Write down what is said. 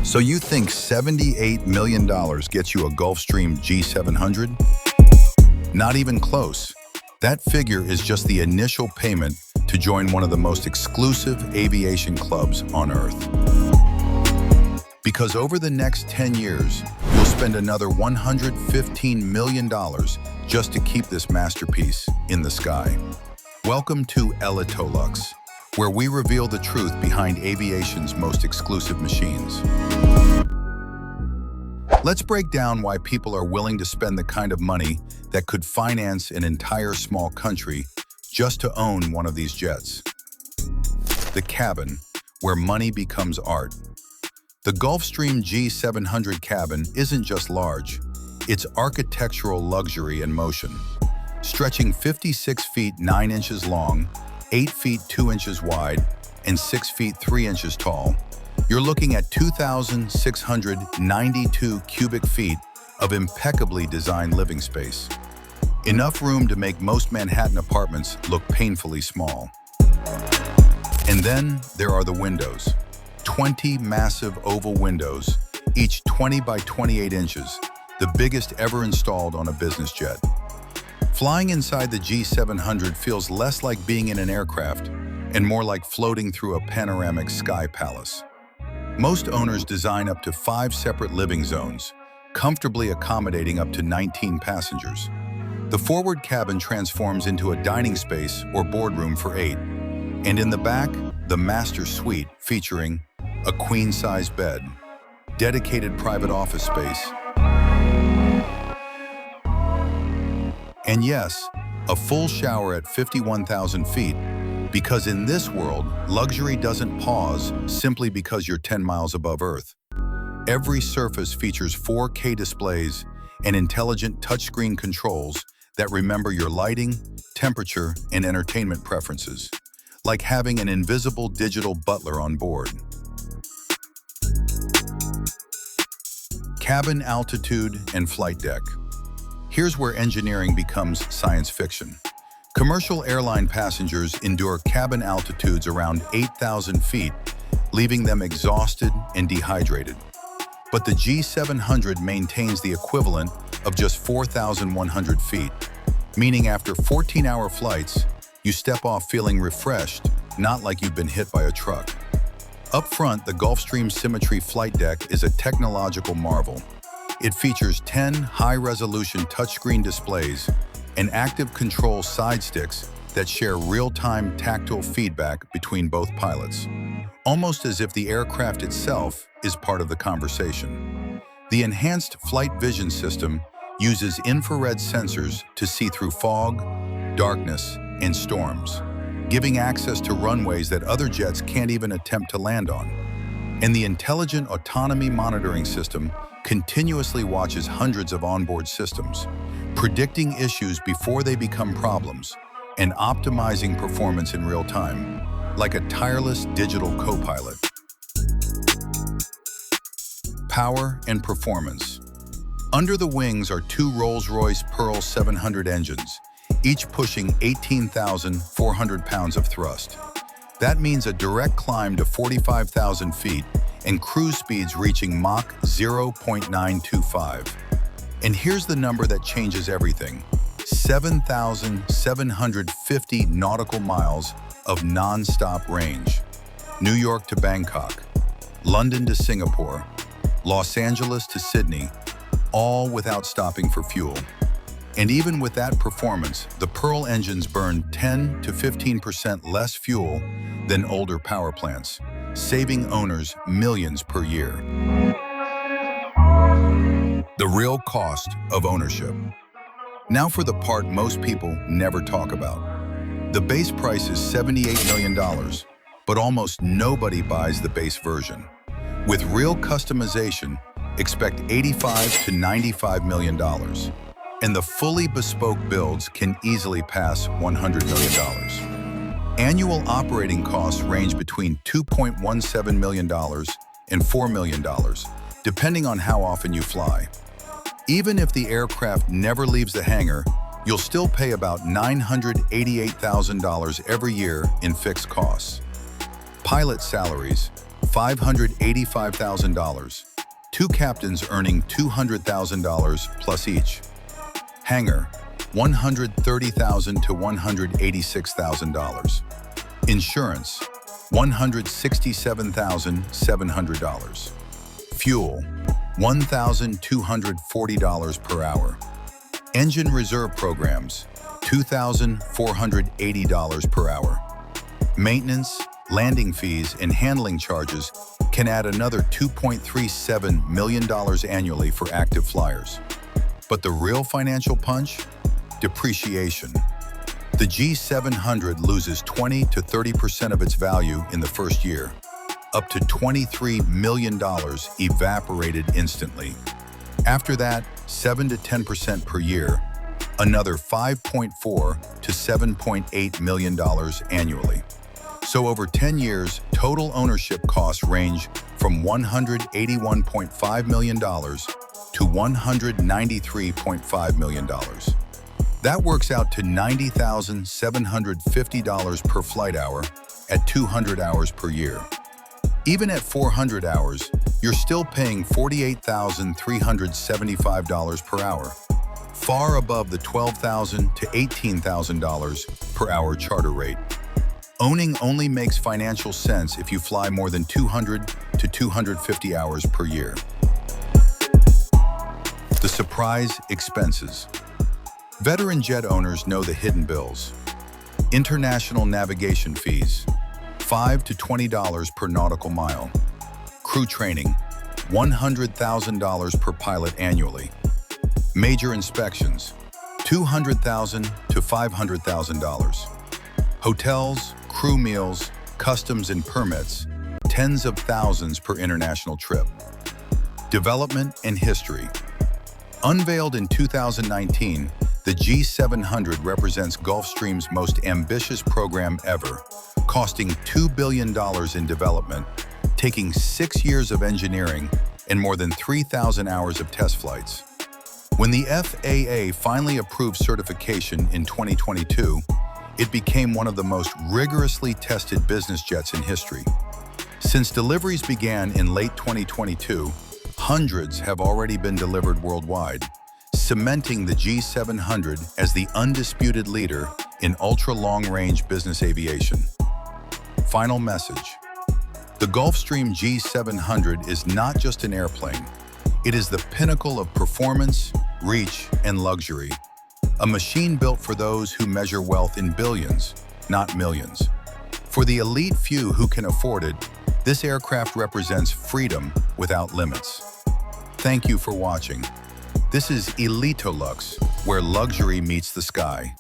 So you think $78 million gets you a Gulfstream G700? Not even close. That figure is just the initial payment to join one of the most exclusive aviation clubs on Earth. Because over the next 10 years, you'll spend another $115 million just to keep this masterpiece in the sky. Welcome to Elitolux, where we reveal the truth behind aviation's most exclusive machines. Let's break down why people are willing to spend the kind of money that could finance an entire small country just to own one of these jets. The cabin, where money becomes art. The Gulfstream G700 cabin isn't just large, it's architectural luxury in motion. Stretching 56 feet 9 inches long, 8 feet 2 inches wide, and 6 feet 3 inches tall, you're looking at 2,692 cubic feet of impeccably designed living space. Enough room to make most Manhattan apartments look painfully small. And then there are the windows. 20 massive oval windows, each 20 by 28 inches, the biggest ever installed on a business jet. Flying inside the G700 feels less like being in an aircraft and more like floating through a panoramic sky palace. Most owners design up to 5 separate living zones, comfortably accommodating up to 19 passengers. The forward cabin transforms into a dining space or boardroom for 8. And in the back, the master suite featuring a queen-size bed, dedicated private office space, and yes, a full shower at 51,000 feet, because in this world, luxury doesn't pause simply because you're 10 miles above Earth. Every surface features 4K displays and intelligent touchscreen controls that remember your lighting, temperature, and entertainment preferences, like having an invisible digital butler on board. Cabin altitude and flight deck. Here's where engineering becomes science fiction. Commercial airline passengers endure cabin altitudes around 8,000 feet, leaving them exhausted and dehydrated. But the G700 maintains the equivalent of just 4,100 feet, meaning after 14-hour flights, you step off feeling refreshed, not like you've been hit by a truck. Up front, the Gulfstream Symmetry Flight Deck is a technological marvel. It features 10 high-resolution touchscreen displays and active control side sticks that share real-time tactile feedback between both pilots, almost as if the aircraft itself is part of the conversation. The enhanced flight vision system uses infrared sensors to see through fog, darkness, and storms, giving access to runways that other jets can't even attempt to land on. And the intelligent autonomy monitoring system continuously watches hundreds of onboard systems, predicting issues before they become problems and optimizing performance in real time, like a tireless digital co-pilot. Power and performance. Under the wings are 2 Rolls-Royce Pearl 700 engines, each pushing 18,400 pounds of thrust. That means a direct climb to 45,000 feet and cruise speeds reaching Mach 0.925. And here's the number that changes everything: 7,750 nautical miles of non-stop range. New York to Bangkok, London to Singapore, Los Angeles to Sydney, all without stopping for fuel. And even with that performance, the Pearl engines burn 10 to 15% less fuel than older power plants, saving owners millions per year. The real cost of ownership. Now for the part most people never talk about. The base price is $78 million, but almost nobody buys the base version. With real customization, expect $85 to $95 million. And the fully bespoke builds can easily pass $100 million. Annual operating costs range between $2.17 million and $4 million, depending on how often you fly. Even if the aircraft never leaves the hangar, you'll still pay about $988,000 every year in fixed costs. Pilot salaries, $585,000. Two captains earning $200,000 plus each. Hangar, $130,000 to $186,000. Insurance, $167,700. Fuel, $1,240 per hour. Engine reserve programs, $2,480 per hour. Maintenance, landing fees, and handling charges can add another $2.37 million annually for active flyers. But the real financial punch? Depreciation. The G700 loses 20 to 30% of its value in the first year, up to $23 million evaporated instantly. After that, 7 to 10% per year, another $5.4 to $7.8 million annually. So over 10 years, total ownership costs range from $181.5 million to $193.5 million. That works out to $90,750 per flight hour at 200 hours per year. Even at 400 hours, you're still paying $48,375 per hour, far above the $12,000 to $18,000 per hour charter rate. Owning only makes financial sense if you fly more than 200 to 250 hours per year. The surprise expenses. Veteran jet owners know the hidden bills. International navigation fees, $5 to $20 per nautical mile. Crew training, $100,000 per pilot annually. Major inspections, $200,000 to $500,000. Hotels, crew meals, customs and permits, tens of thousands per international trip. Development and history. Unveiled in 2019, the G700 represents Gulfstream's most ambitious program ever, costing $2 billion in development, taking 6 years of engineering and more than 3,000 hours of test flights. When the FAA finally approved certification in 2022, it became one of the most rigorously tested business jets in history. Since deliveries began in late 2022, hundreds have already been delivered worldwide, cementing the G700 as the undisputed leader in ultra-long-range business aviation. Final message. The Gulfstream G700 is not just an airplane. It is the pinnacle of performance, reach, and luxury. A machine built for those who measure wealth in billions, not millions. For the elite few who can afford it, this aircraft represents freedom without limits. Thank you for watching. This is Elitolux, where luxury meets the sky.